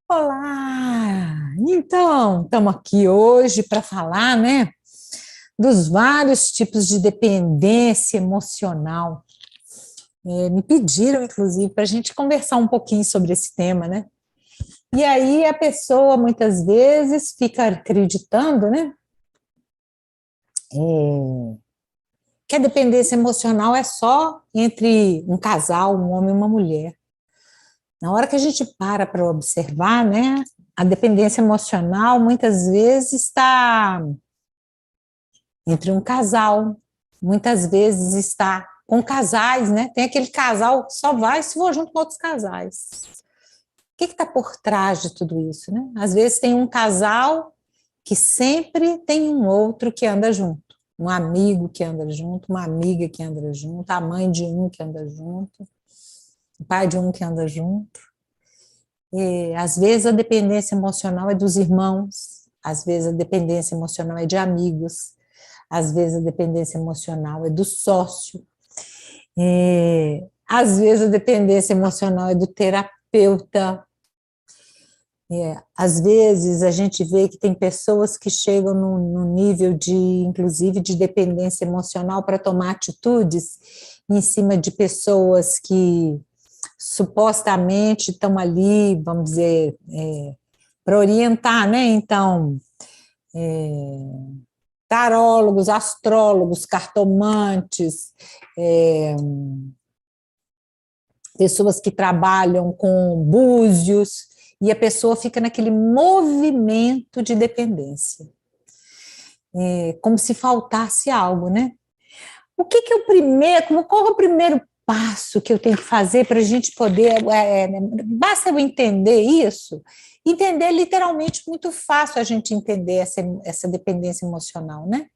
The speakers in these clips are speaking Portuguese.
Olá! Então, estamos aqui hoje para falar, né, dos vários tipos de dependência emocional. Me pediram, inclusive, para a gente conversar um pouquinho sobre esse tema, né? E aí a pessoa muitas vezes fica acreditando, né, que a dependência emocional é só entre um casal, um homem e uma mulher. Na hora que a gente para observar, né, a dependência emocional muitas vezes está entre um casal, muitas vezes está com casais, né? Tem aquele casal que só vai se for junto com outros casais. O que está por trás de tudo isso, né? Às vezes tem um casal que sempre tem um outro que anda junto, um amigo que anda junto, uma amiga que anda junto, a mãe de um que anda junto, o pai de um que anda junto. E, às vezes a dependência emocional é dos irmãos, às vezes a dependência emocional é de amigos, às vezes a dependência emocional é do sócio, às vezes a dependência emocional é do terapeuta, às vezes a gente vê que tem pessoas que chegam no nível de, inclusive, de dependência emocional para tomar atitudes em cima de pessoas que supostamente estão ali, vamos dizer, para orientar, né? Então, tarólogos, astrólogos, cartomantes, é, pessoas que trabalham com búzios, e a pessoa fica naquele movimento de dependência, como se faltasse algo, né? O que é o primeiro, qual é o primeiro passo que eu tenho que fazer para a gente poder, basta eu entender isso, entender literalmente muito fácil a gente entender essa dependência emocional, né?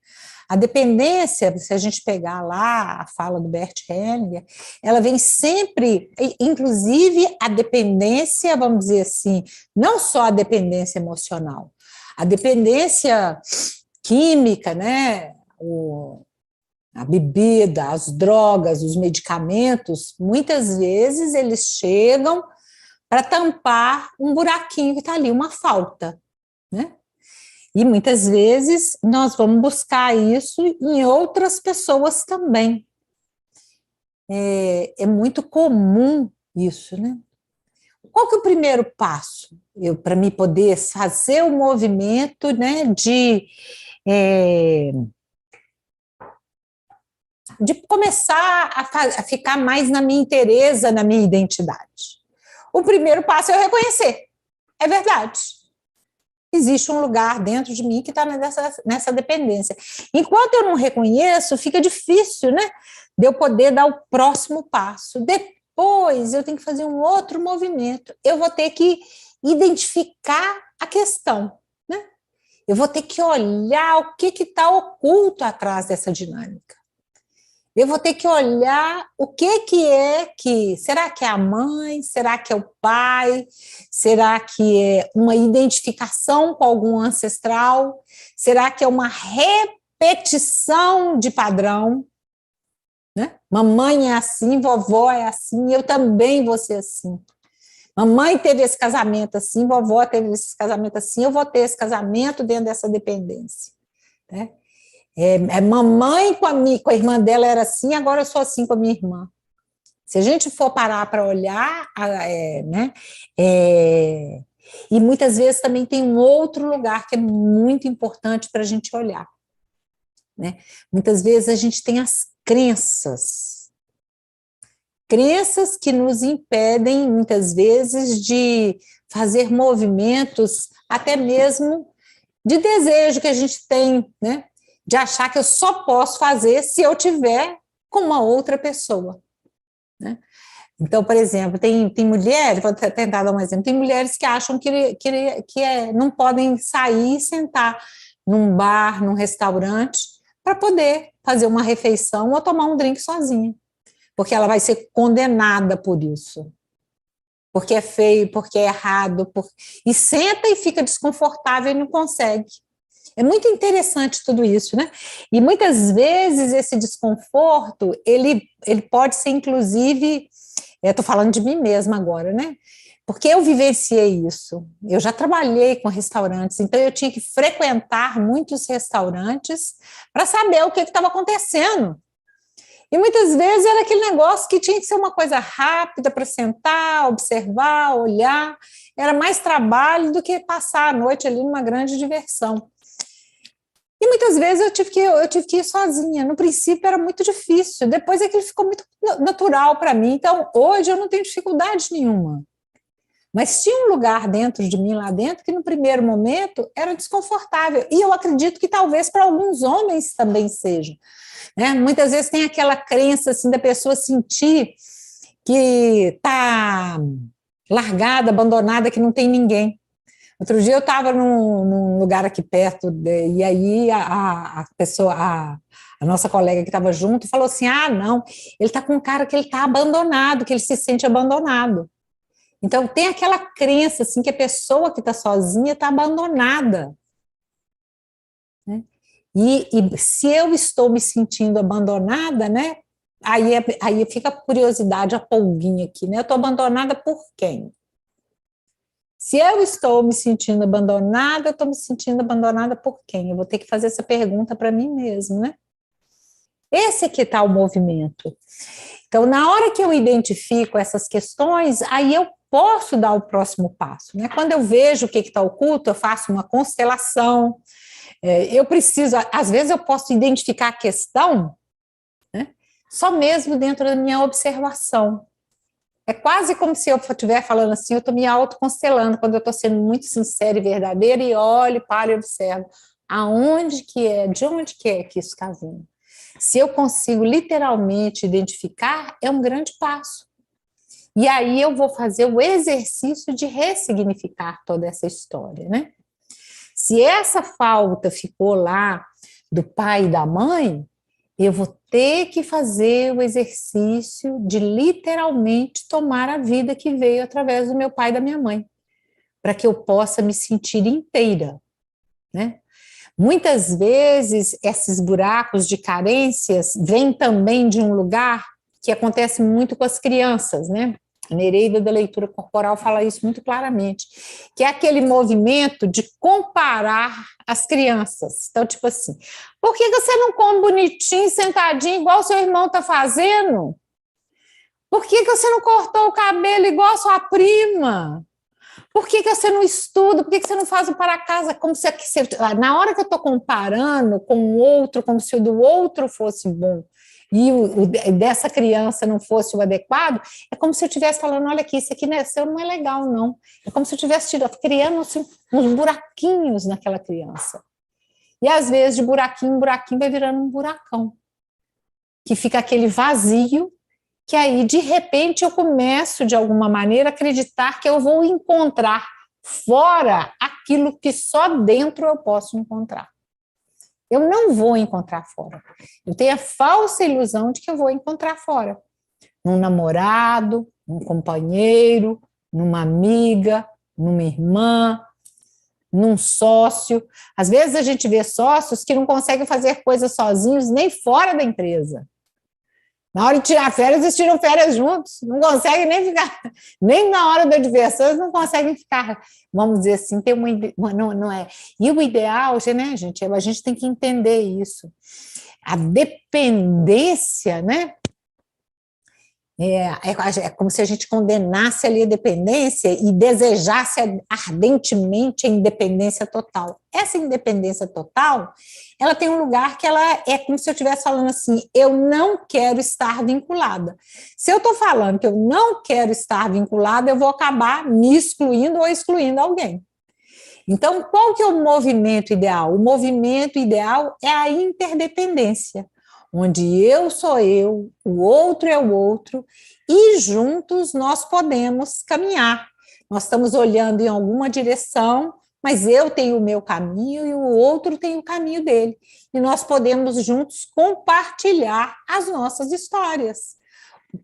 A dependência, se a gente pegar lá a fala do Bert Hellinger, ela vem sempre, inclusive a dependência, vamos dizer assim, não só a dependência emocional, a dependência química, né? A bebida, as drogas, os medicamentos, muitas vezes eles chegam para tampar um buraquinho que está ali, uma falta, né? E muitas vezes nós vamos buscar isso em outras pessoas também. É muito comum isso, né? Qual que é o primeiro passo? Para mim poder fazer o movimento, né, de começar a ficar mais na minha inteireza, na minha identidade. O primeiro passo é eu reconhecer. É verdade. Existe um lugar dentro de mim que está nessa dependência. Enquanto eu não reconheço, fica difícil, né? De eu poder dar o próximo passo. Depois eu tenho que fazer um outro movimento. Eu vou ter que identificar a questão, né? Eu vou ter que olhar o que está oculto atrás dessa dinâmica. Eu vou ter que olhar o será que é a mãe, será que é o pai, será que é uma identificação com algum ancestral, será que é uma repetição de padrão, né? Mamãe é assim, vovó é assim, eu também vou ser assim. Mamãe teve esse casamento assim, vovó teve esse casamento assim, eu vou ter esse casamento dentro dessa dependência, né? Mamãe com a irmã dela era assim, agora eu sou assim com a minha irmã. Se a gente for parar para olhar, né, e muitas vezes também tem um outro lugar que é muito importante para a gente olhar, né? Muitas vezes a gente tem as crenças que nos impedem, muitas vezes, de fazer movimentos, até mesmo de desejo que a gente tem, né? De achar que eu só posso fazer se eu tiver com uma outra pessoa, né? Então, por exemplo, tem mulheres, vou tentar dar um exemplo, tem mulheres que acham não podem sair e sentar num bar, num restaurante, para poder fazer uma refeição ou tomar um drink sozinha, porque ela vai ser condenada por isso, porque é feio, porque é errado, e senta e fica desconfortável e não consegue. É muito interessante tudo isso, né? E muitas vezes esse desconforto, ele pode ser inclusive, estou falando de mim mesma agora, né? Porque eu vivenciei isso. Eu já trabalhei com restaurantes, então eu tinha que frequentar muitos restaurantes para saber o que estava acontecendo. E muitas vezes era aquele negócio que tinha que ser uma coisa rápida para sentar, observar, olhar. Era mais trabalho do que passar a noite ali numa grande diversão. E muitas vezes eu tive que ir sozinha. No princípio era muito difícil, depois aquilo ficou muito natural para mim. Então, hoje eu não tenho dificuldade nenhuma. Mas tinha um lugar dentro de mim, lá dentro, que no primeiro momento era desconfortável. E eu acredito que talvez para alguns homens também seja. Né? Muitas vezes tem aquela crença assim, da pessoa sentir que está largada, abandonada, que não tem ninguém. Outro dia eu estava num lugar aqui perto, e aí a pessoa, a nossa colega que estava junto, falou assim, não, ele está com um cara que ele está abandonado, que ele se sente abandonado. Então tem aquela crença assim, que a pessoa que está sozinha está abandonada. Né? E se eu estou me sentindo abandonada, né? Aí fica a curiosidade, a pulguinha aqui, né? Eu estou abandonada por quem? Se eu estou me sentindo abandonada, eu estou me sentindo abandonada por quem? Eu vou ter que fazer essa pergunta para mim mesmo, né? Esse aqui está o movimento. Então, na hora que eu identifico essas questões, aí eu posso dar o próximo passo, né? Quando eu vejo o que está oculto, eu faço uma constelação. Eu preciso, às vezes eu posso identificar a questão, né? Só mesmo dentro da minha observação. É quase como se eu estiver falando assim, eu estou me autoconstelando, quando eu estou sendo muito sincera e verdadeira, e olho, paro e observo aonde que é, de onde que é que isso está vindo. Se eu consigo literalmente identificar, é um grande passo. E aí eu vou fazer o exercício de ressignificar toda essa história, né? Se essa falta ficou lá do pai e da mãe, eu vou ter que fazer o exercício de literalmente tomar a vida que veio através do meu pai e da minha mãe, para que eu possa me sentir inteira, né? Muitas vezes, esses buracos de carências vêm também de um lugar que acontece muito com as crianças, né? A Nereida da leitura corporal fala isso muito claramente, que é aquele movimento de comparar as crianças. Então, tipo assim, por que você não come bonitinho, sentadinho, igual o seu irmão está fazendo? Por que você não cortou o cabelo igual a sua prima? Por que você não estuda? Por que você não faz o para casa? Como se, na hora que eu estou comparando com o outro, como se o do outro fosse bom e o dessa criança não fosse o adequado, é como se eu estivesse falando, olha aqui, isso aqui não é seu, não é legal, não. É como se eu estivesse criando assim, uns buraquinhos naquela criança. E às vezes, de buraquinho em buraquinho, vai virando um buracão. Que fica aquele vazio, que aí, de repente, eu começo, de alguma maneira, a acreditar que eu vou encontrar fora aquilo que só dentro eu posso encontrar. Eu não vou encontrar fora. Eu tenho a falsa ilusão de que eu vou encontrar fora. Num namorado, num companheiro, numa amiga, numa irmã, num sócio. Às vezes a gente vê sócios que não conseguem fazer coisas sozinhos nem fora da empresa. Na hora de tirar férias, eles tiram férias juntos, não conseguem nem ficar, nem na hora da diversão, eles não conseguem ficar, vamos dizer assim, tem não é. E o ideal, né, gente, a gente tem que entender isso. A dependência, né, é como se a gente condenasse ali a dependência e desejasse ardentemente a independência total. Essa independência total, ela tem um lugar que ela é como se eu estivesse falando assim, eu não quero estar vinculada. Se eu estou falando que eu não quero estar vinculada, eu vou acabar me excluindo ou excluindo alguém. Então, qual que é o movimento ideal? O movimento ideal é a interdependência, onde eu sou eu, o outro é o outro, e juntos nós podemos caminhar. Nós estamos olhando em alguma direção, mas eu tenho o meu caminho e o outro tem o caminho dele. E nós podemos juntos compartilhar as nossas histórias.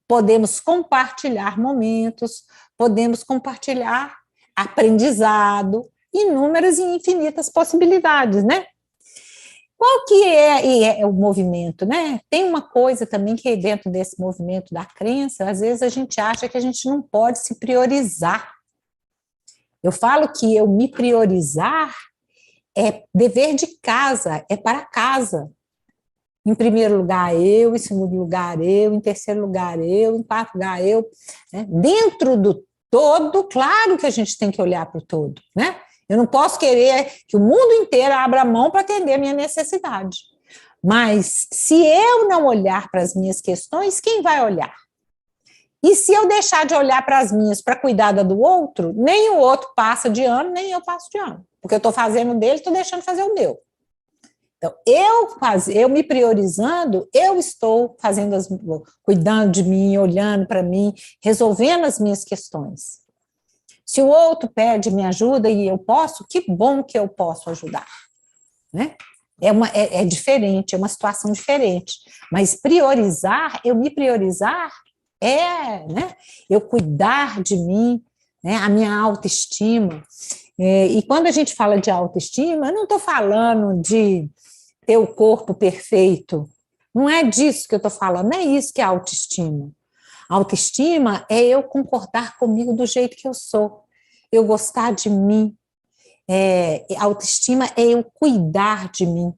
Podemos compartilhar momentos, podemos compartilhar aprendizado, inúmeras e infinitas possibilidades, né? Qual que é o movimento, né? Tem uma coisa também que dentro desse movimento da crença, às vezes a gente acha que a gente não pode se priorizar. Eu falo que eu me priorizar é dever de casa, é para casa. Em primeiro lugar, eu, em segundo lugar, eu, em terceiro lugar, eu, em quarto lugar, eu. Né? Dentro do todo, claro que a gente tem que olhar para o todo, né? Eu não posso querer que o mundo inteiro abra mão para atender a minha necessidade. Mas se eu não olhar para as minhas questões, quem vai olhar? E se eu deixar de olhar para as minhas para cuidar da do outro, nem o outro passa de ano, nem eu passo de ano. Porque eu estou fazendo o dele, estou deixando de fazer o meu. Então, eu me priorizando, eu estou fazendo cuidando de mim, olhando para mim, resolvendo as minhas questões. Se o outro pede minha ajuda e eu posso, que bom que eu posso ajudar. Né? É diferente, é uma situação diferente. Mas priorizar, eu me priorizar, né? Eu cuidar de mim, né? A minha autoestima. E quando a gente fala de autoestima, eu não estou falando de ter o corpo perfeito. Não é disso que eu estou falando, não é isso que é autoestima. Autoestima é eu concordar comigo do jeito que eu sou, eu gostar de mim. Autoestima é eu cuidar de mim,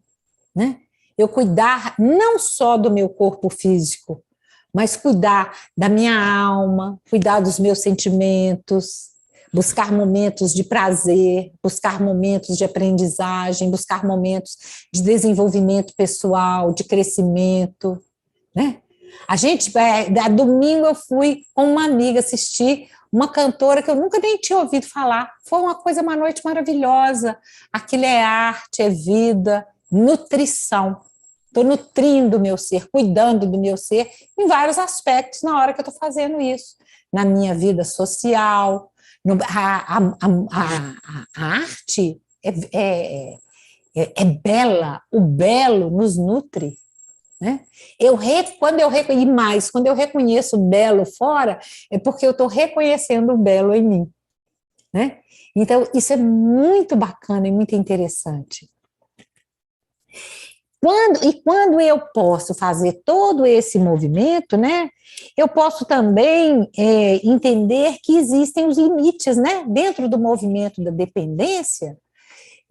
né? Eu cuidar não só do meu corpo físico, mas cuidar da minha alma, cuidar dos meus sentimentos, buscar momentos de prazer, buscar momentos de aprendizagem, buscar momentos de desenvolvimento pessoal, de crescimento, né? Domingo eu fui com uma amiga assistir uma cantora que eu nunca nem tinha ouvido falar. Foi uma noite maravilhosa. Aquilo é arte, é vida, nutrição. Estou nutrindo o meu ser, cuidando do meu ser em vários aspectos na hora que eu estou fazendo isso. Na minha vida social, a arte é bela, o belo nos nutre. Né? Quando eu reconheço o belo fora, é porque eu estou reconhecendo o belo em mim. Né? Então, isso é muito bacana e muito interessante. Quando eu posso fazer todo esse movimento, né, eu posso também entender que existem os limites, né, dentro do movimento da dependência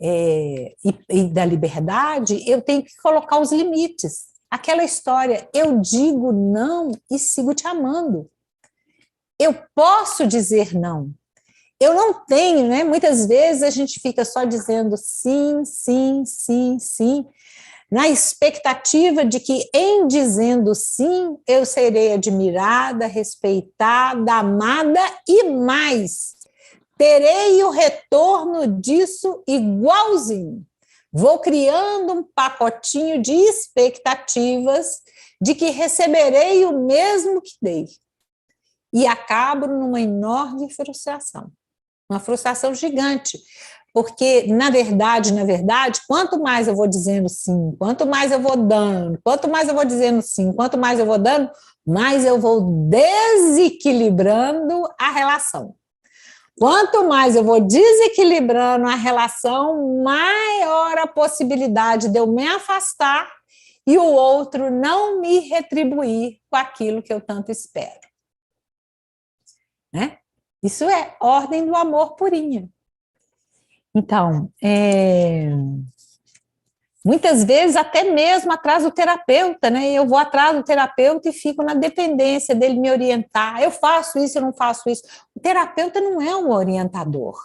e da liberdade, eu tenho que colocar os limites. Aquela história, eu digo não e sigo te amando. Eu posso dizer não. Eu não tenho, né? Muitas vezes a gente fica só dizendo sim, sim, sim, sim, na expectativa de que, em dizendo sim, eu serei admirada, respeitada, amada e mais. Terei o retorno disso igualzinho. Vou criando um pacotinho de expectativas de que receberei o mesmo que dei. E acabo numa enorme frustração. Uma frustração gigante. Porque, na verdade, quanto mais eu vou dizendo sim, quanto mais eu vou dando, quanto mais eu vou dizendo sim, quanto mais eu vou dando, mais eu vou desequilibrando a relação. Quanto mais eu vou desequilibrando a relação, maior a possibilidade de eu me afastar e o outro não me retribuir com aquilo que eu tanto espero. Né? Isso é ordem do amor purinha. Então, muitas vezes até mesmo atrás do terapeuta, né? Eu vou atrás do terapeuta e fico na dependência dele me orientar. Eu faço isso, eu não faço isso. O terapeuta não é um orientador.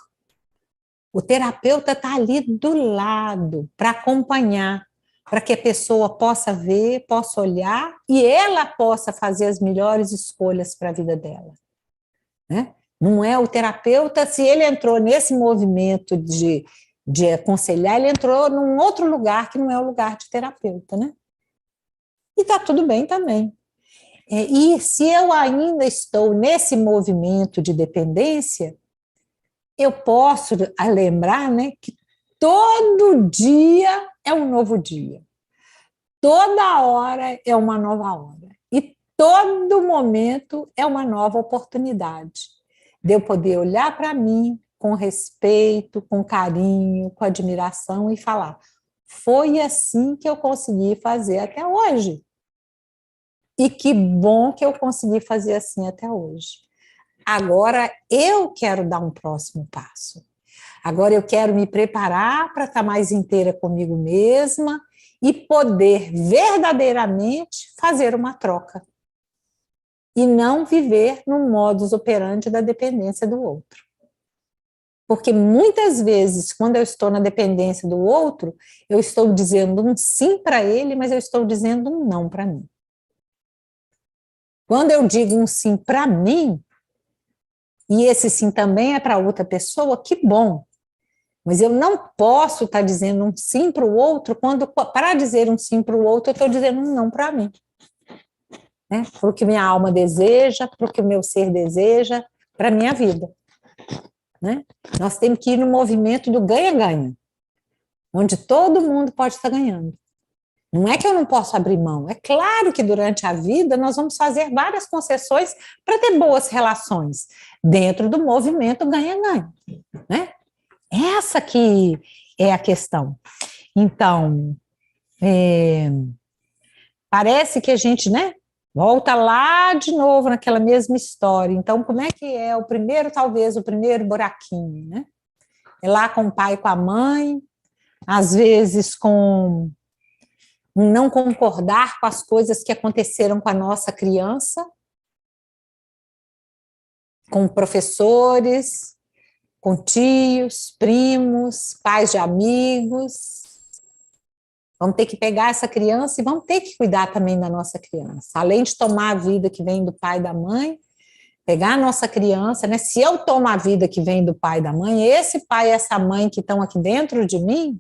O terapeuta está ali do lado para acompanhar, para que a pessoa possa ver, possa olhar e ela possa fazer as melhores escolhas para a vida dela. Né? Não é o terapeuta, se ele entrou nesse movimento de aconselhar, ele entrou num outro lugar que não é o lugar de terapeuta, né? E está tudo bem também. E se eu ainda estou nesse movimento de dependência, eu posso lembrar, né, que todo dia é um novo dia. Toda hora é uma nova hora. E todo momento é uma nova oportunidade de eu poder olhar para mim com respeito, com carinho, com admiração e falar: foi assim que eu consegui fazer até hoje. E que bom que eu consegui fazer assim até hoje. Agora eu quero dar um próximo passo. Agora eu quero me preparar para estar mais inteira comigo mesma e poder verdadeiramente fazer uma troca. E não viver no modus operandi da dependência do outro. Porque muitas vezes, quando eu estou na dependência do outro, eu estou dizendo um sim para ele, mas eu estou dizendo um não para mim. Quando eu digo um sim para mim, e esse sim também é para outra pessoa, que bom. Mas eu não posso estar dizendo um sim para o outro, quando para dizer um sim para o outro, eu estou dizendo um não para mim. Né? Para o que minha alma deseja, para o que o meu ser deseja, para a minha vida. Né? Nós temos que ir no movimento do ganha-ganha, onde todo mundo pode estar ganhando. Não é que eu não posso abrir mão, é claro que durante a vida nós vamos fazer várias concessões para ter boas relações, dentro do movimento ganha-ganha. Né? Essa que é a questão. Então, parece que a gente, né, volta lá de novo naquela mesma história. Então, como é que é o primeiro, talvez, o primeiro buraquinho, né? É lá com o pai e com a mãe, às vezes com não concordar com as coisas que aconteceram com a nossa criança, com professores, com tios, primos, pais de amigos. Vamos ter que pegar essa criança e vamos ter que cuidar também da nossa criança. Além de tomar a vida que vem do pai e da mãe, pegar a nossa criança, né? Se eu tomo a vida que vem do pai e da mãe, esse pai e essa mãe que estão aqui dentro de mim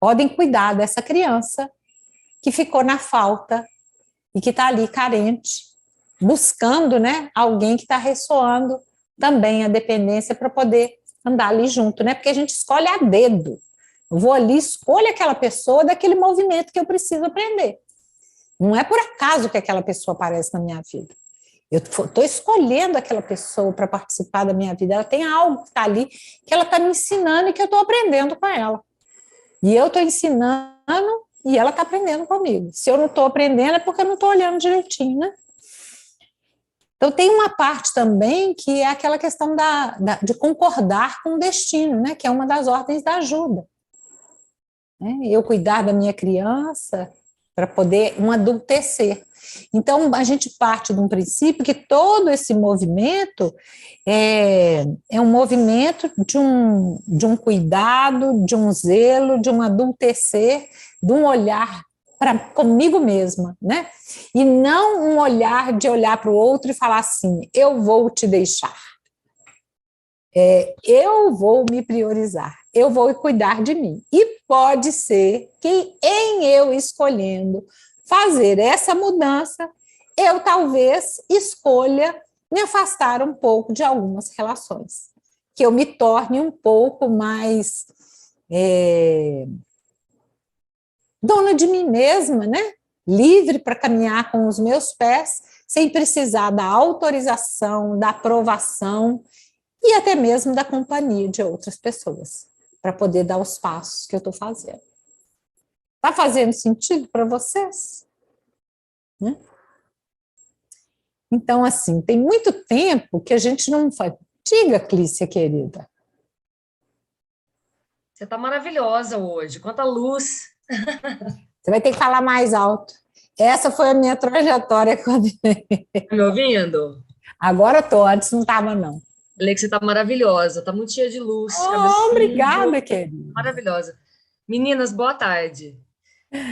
podem cuidar dessa criança que ficou na falta e que está ali carente, buscando, né, alguém que está ressoando também a dependência para poder andar ali junto, né? Porque a gente escolhe a dedo. Eu vou ali, escolho aquela pessoa daquele movimento que eu preciso aprender. Não é por acaso que aquela pessoa aparece na minha vida. Eu estou escolhendo aquela pessoa para participar da minha vida. Ela tem algo que está ali, que ela está me ensinando e que eu estou aprendendo com ela. E eu estou ensinando e ela está aprendendo comigo. Se eu não estou aprendendo é porque eu não estou olhando direitinho, né? Então, tem uma parte também que é aquela questão de concordar com o destino, né? Que é uma das ordens da ajuda. Né? Eu cuidar da minha criança para poder um adultecer. Então, a gente parte de um princípio que todo esse movimento é um movimento de um cuidado, de um zelo, de um adultecer, de um olhar comigo mesma, né? E não um olhar de olhar para o outro e falar assim, eu vou te deixar. Eu vou me priorizar, eu vou cuidar de mim. E pode ser que em eu escolhendo fazer essa mudança, eu talvez escolha me afastar um pouco de algumas relações, que eu me torne um pouco mais dona de mim mesma, né? Livre para caminhar com os meus pés, sem precisar da autorização, da aprovação e até mesmo da companhia de outras pessoas, para poder dar os passos que eu estou fazendo. Está fazendo sentido para vocês? Né? Então, assim, tem muito tempo que a gente não faz. Diga, Clícia, querida. Você está maravilhosa hoje, quanta luz. Você vai ter que falar mais alto. Essa foi a minha trajetória. Está me ouvindo? Agora estou, antes não estava, não. Falei que você está maravilhosa, está muito cheia de luz. Obrigada, querida. Maravilhosa. Meninas, boa tarde.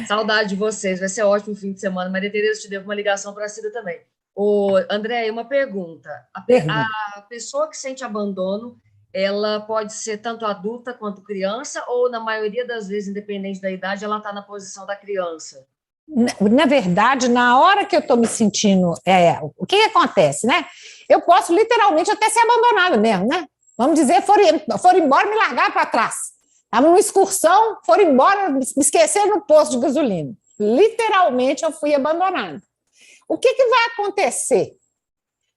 Saudade de vocês, vai ser ótimo o fim de semana. Maria Tereza, te devo uma ligação para a Cida também. Ô, André, uma pergunta. A pessoa que sente abandono, ela pode ser tanto adulta quanto criança, ou na maioria das vezes, independente da idade, ela está na posição da criança? Na verdade, na hora que eu estou me sentindo, o que acontece, né? Eu posso literalmente até ser abandonada mesmo, né? Vamos dizer, foram embora me largar para trás. Estava numa excursão, foram embora, me esqueceram no posto de gasolina. Literalmente eu fui abandonada. O que vai acontecer?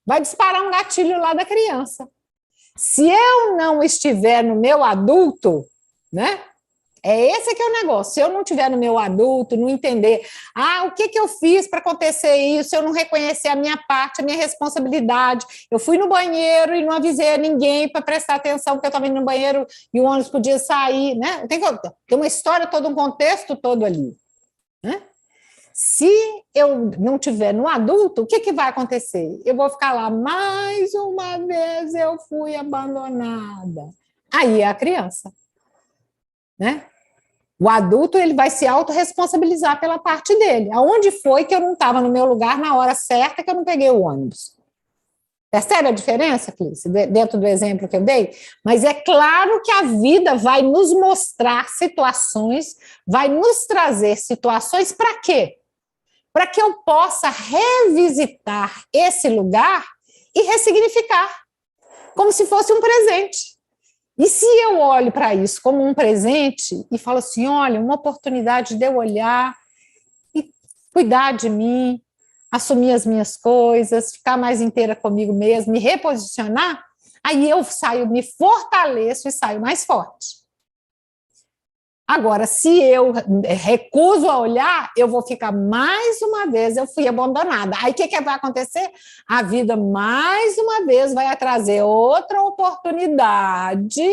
Vai disparar um gatilho lá da criança. Se eu não estiver no meu adulto, né? Esse que é o negócio. Se eu não tiver no meu adulto, não entender, o que eu fiz para acontecer isso, se eu não reconhecer a minha parte, a minha responsabilidade, eu fui no banheiro e não avisei a ninguém para prestar atenção, porque eu estava indo no banheiro e o ônibus podia sair, né? Tem uma história todo, um contexto todo ali, né? Se eu não tiver no adulto, o que vai acontecer? Eu vou ficar lá, mais uma vez eu fui abandonada. Aí é a criança, né? O adulto, ele vai se autorresponsabilizar pela parte dele. Aonde foi que eu não estava no meu lugar na hora certa que eu não peguei o ônibus? Percebe a diferença, Clícia, dentro do exemplo que eu dei? Mas é claro que a vida vai nos mostrar situações, vai nos trazer situações para quê? Para que eu possa revisitar esse lugar e ressignificar, como se fosse um presente. E se eu olho para isso como um presente e falo assim, olha, uma oportunidade de eu olhar e cuidar de mim, assumir as minhas coisas, ficar mais inteira comigo mesmo, me reposicionar, aí eu saio, me fortaleço e saio mais forte. Agora, se eu recuso a olhar, eu vou ficar mais uma vez, eu fui abandonada. Aí o que vai acontecer? A vida, mais uma vez, vai trazer outra oportunidade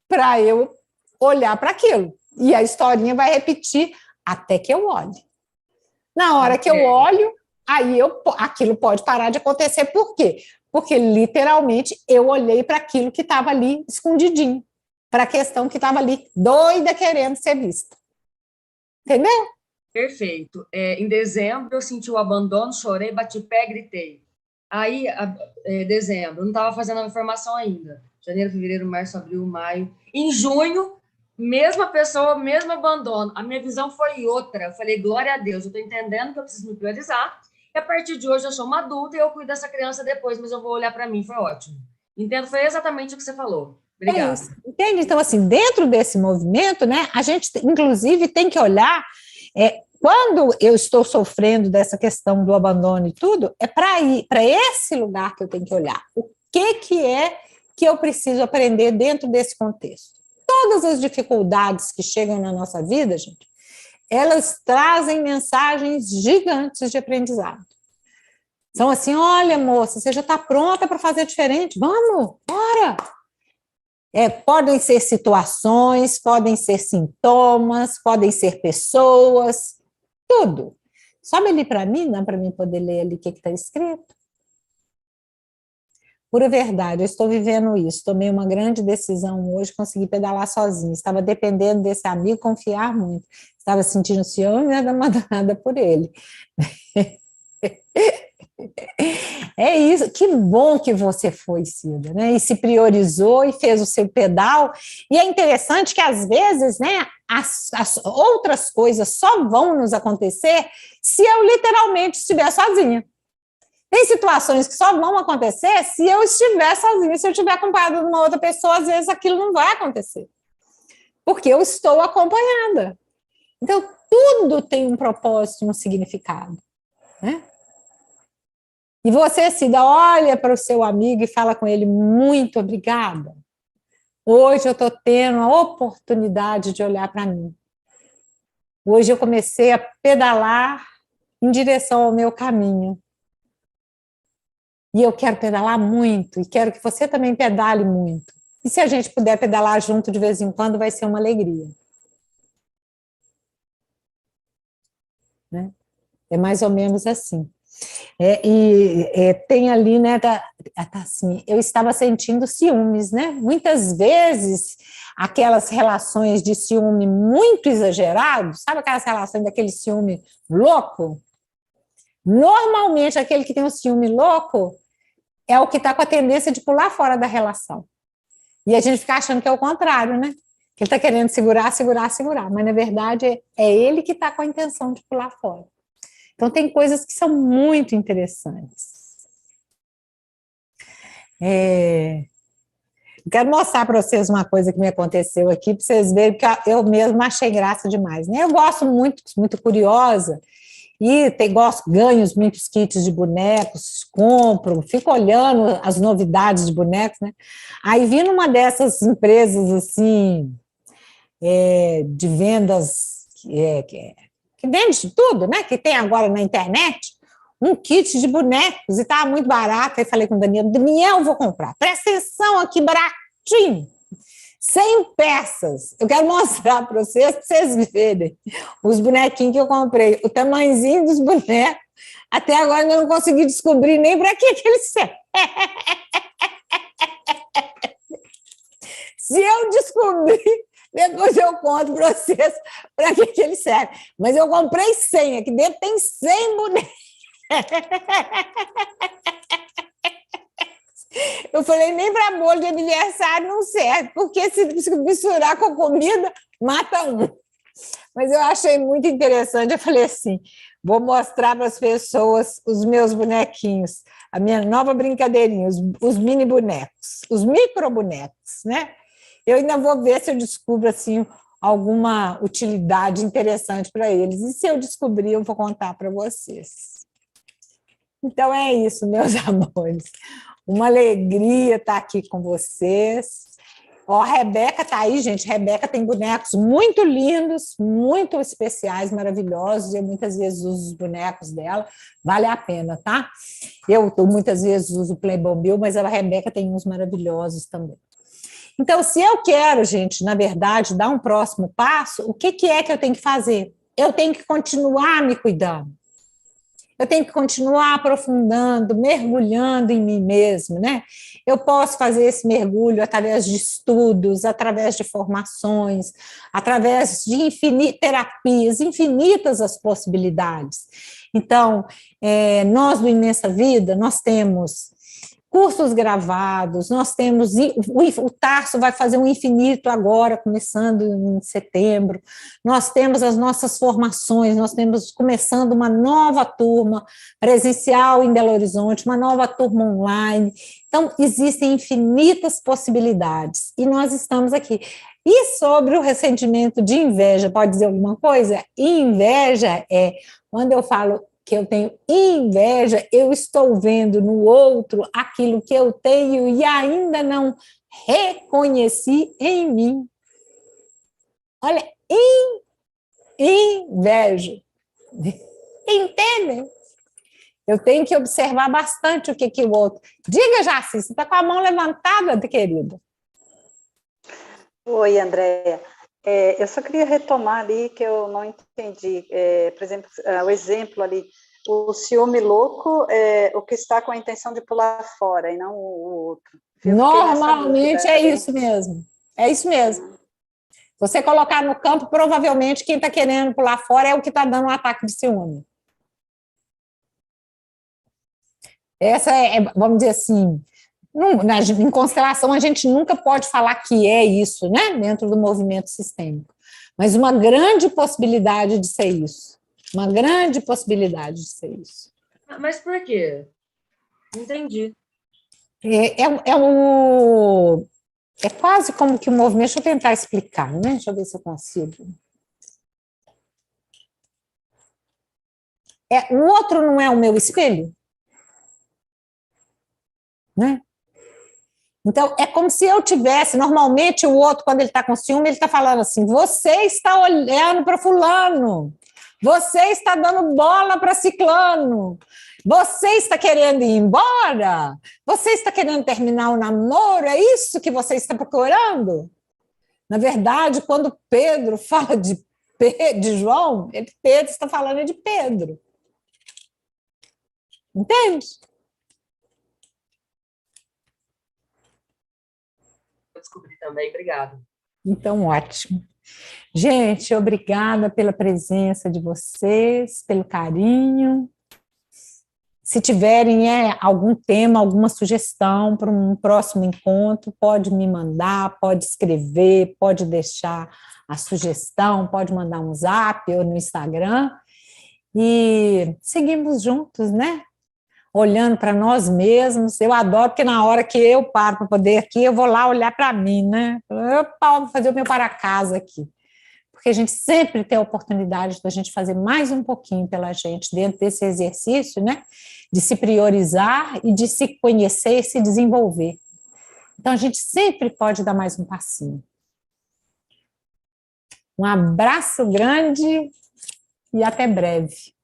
para eu olhar para aquilo. E a historinha vai repetir até que eu olhe. Na hora que eu olho, aí aquilo pode parar de acontecer. Por quê? Porque, literalmente, eu olhei para aquilo que estava ali escondidinho, para a questão que estava ali, doida, querendo ser vista. Entendeu? Perfeito. Em dezembro, eu senti o abandono, chorei, bati pé, gritei. Aí, dezembro, eu não estava fazendo a formação ainda. Janeiro, fevereiro, março, abril, maio. Em junho, mesma pessoa, mesmo abandono. A minha visão foi outra. Eu falei, glória a Deus, eu estou entendendo que eu preciso me priorizar. E a partir de hoje, eu sou uma adulta e eu cuido dessa criança depois, mas eu vou olhar para mim, foi ótimo. Entendo, foi exatamente o que você falou. Obrigada. É isso, entende? Então, assim, dentro desse movimento, né, a gente, inclusive, tem que olhar, quando eu estou sofrendo dessa questão do abandono e tudo, é para esse lugar que eu tenho que olhar. O que é que eu preciso aprender dentro desse contexto? Todas as dificuldades que chegam na nossa vida, gente, elas trazem mensagens gigantes de aprendizado. São assim, olha, moça, você já está pronta para fazer diferente? Vamos, bora! Podem ser situações, podem ser sintomas, podem ser pessoas, tudo. Sobe ali para mim, não para mim poder ler ali o que está escrito. Pura verdade, eu estou vivendo isso, tomei uma grande decisão hoje, consegui pedalar sozinha, estava dependendo desse amigo, confiar muito, estava sentindo ciúme e abandonada por ele. É isso, que bom que você foi, Cida, né? E se priorizou e fez o seu pedal. E é interessante que, às vezes, né, as outras coisas só vão nos acontecer se eu literalmente estiver sozinha. Tem situações que só vão acontecer se eu estiver sozinha, se eu estiver acompanhada de uma outra pessoa, às vezes aquilo não vai acontecer. Porque eu estou acompanhada. Então, tudo tem um propósito, um significado, né? E você, Cida, olha para o seu amigo e fala com ele, muito obrigada. Hoje eu estou tendo a oportunidade de olhar para mim. Hoje eu comecei a pedalar em direção ao meu caminho. E eu quero pedalar muito, e quero que você também pedale muito. E se a gente puder pedalar junto de vez em quando, vai ser uma alegria. Né? É mais ou menos assim. Tem ali, né, assim, eu estava sentindo ciúmes, né? Muitas vezes, aquelas relações de ciúme muito exagerado, sabe aquelas relações daquele ciúme louco? Normalmente, aquele que tem um ciúme louco é o que está com a tendência de pular fora da relação. E a gente fica achando que é o contrário, né? Que ele está querendo segurar, mas na verdade é ele que está com a intenção de pular fora. Então, tem coisas que são muito interessantes. Quero mostrar para vocês uma coisa que me aconteceu aqui, para vocês verem que eu mesma achei graça demais. Né? Eu gosto muito, muito curiosa, e ganho muitos kits de bonecos, compro, fico olhando as novidades de bonecos. Né? Aí vi numa dessas empresas assim, de vendas, que vende de tudo, né? Que tem agora na internet, um kit de bonecos, e estava muito barato. Aí falei com o Daniel, vou comprar. Presta atenção aqui, baratinho. 100 peças. Eu quero mostrar para vocês verem os bonequinhos que eu comprei, o tamanhozinho dos bonecos. Até agora eu não consegui descobrir nem para que eles servem. Se eu descobrir, depois eu conto para vocês para que eles servem. Mas eu comprei 100, aqui dentro tem 100 bonecos. Eu falei, nem para bolo de aniversário não serve, porque se misturar com comida, mata um. Mas eu achei muito interessante, eu falei assim, vou mostrar para as pessoas os meus bonequinhos, a minha nova brincadeirinha, os mini bonecos, os micro bonecos, né? Eu ainda vou ver se eu descubro, assim, alguma utilidade interessante para eles. E se eu descobrir, eu vou contar para vocês. Então, é isso, meus amores. Uma alegria estar aqui com vocês. Ó, a Rebeca está aí, gente. A Rebeca tem bonecos muito lindos, muito especiais, maravilhosos. Eu muitas vezes uso os bonecos dela. Vale a pena, tá? Eu muitas vezes uso o Playmobil, mas a Rebeca tem uns maravilhosos também. Então, se eu quero, gente, na verdade, dar um próximo passo, o que é que eu tenho que fazer? Eu tenho que continuar me cuidando. Eu tenho que continuar aprofundando, mergulhando em mim mesmo, né? Eu posso fazer esse mergulho através de estudos, através de formações, através de terapias, infinitas as possibilidades. Então, nós do Imensa Vida, nós temos cursos gravados, nós temos, o Tarso vai fazer um infinito agora, começando em setembro, nós temos as nossas formações, nós temos começando uma nova turma presencial em Belo Horizonte, uma nova turma online, então existem infinitas possibilidades, e nós estamos aqui. E sobre o ressentimento de inveja, pode dizer alguma coisa? Inveja é, quando eu falo que eu tenho inveja, eu estou vendo no outro aquilo que eu tenho e ainda não reconheci em mim. Olha, inveja. Entendem? Eu tenho que observar bastante o que o outro... Diga, Jaci, você está com a mão levantada, querida. Oi, Andréia. Eu só queria retomar ali que eu não entendi, por exemplo, o exemplo ali, o ciúme louco é o que está com a intenção de pular fora e não o outro. Normalmente é isso mesmo, é isso mesmo. Se você colocar no campo, provavelmente quem está querendo pular fora é o que está dando um ataque de ciúme. Essa vamos dizer assim, em constelação, a gente nunca pode falar que é isso, né? Dentro do movimento sistêmico. Mas uma grande possibilidade de ser isso. Uma grande possibilidade de ser isso. Mas por quê? Entendi. É quase como que o movimento... Deixa eu tentar explicar, né? Deixa eu ver se eu consigo. O outro não é o meu espelho? Né? Então, é como se eu tivesse, normalmente o outro, quando ele está com ciúme, ele está falando assim, você está olhando para fulano, você está dando bola para ciclano, você está querendo ir embora, você está querendo terminar o namoro, é isso que você está procurando? Na verdade, quando Pedro fala de João, Pedro está falando de Pedro. Entende? Descobri também, obrigada. Então, ótimo. Gente, obrigada pela presença de vocês, pelo carinho. Se tiverem algum tema, alguma sugestão para um próximo encontro, pode me mandar, pode escrever, pode deixar a sugestão, pode mandar um zap ou no Instagram. E seguimos juntos, né? Olhando para nós mesmos. Eu adoro, porque na hora que eu paro para poder aqui, eu vou lá olhar para mim, né? Opa, vou fazer o meu para-casa aqui. Porque a gente sempre tem a oportunidade da gente fazer mais um pouquinho pela gente dentro desse exercício, né? De se priorizar e de se conhecer e se desenvolver. Então, a gente sempre pode dar mais um passinho. Um abraço grande e até breve.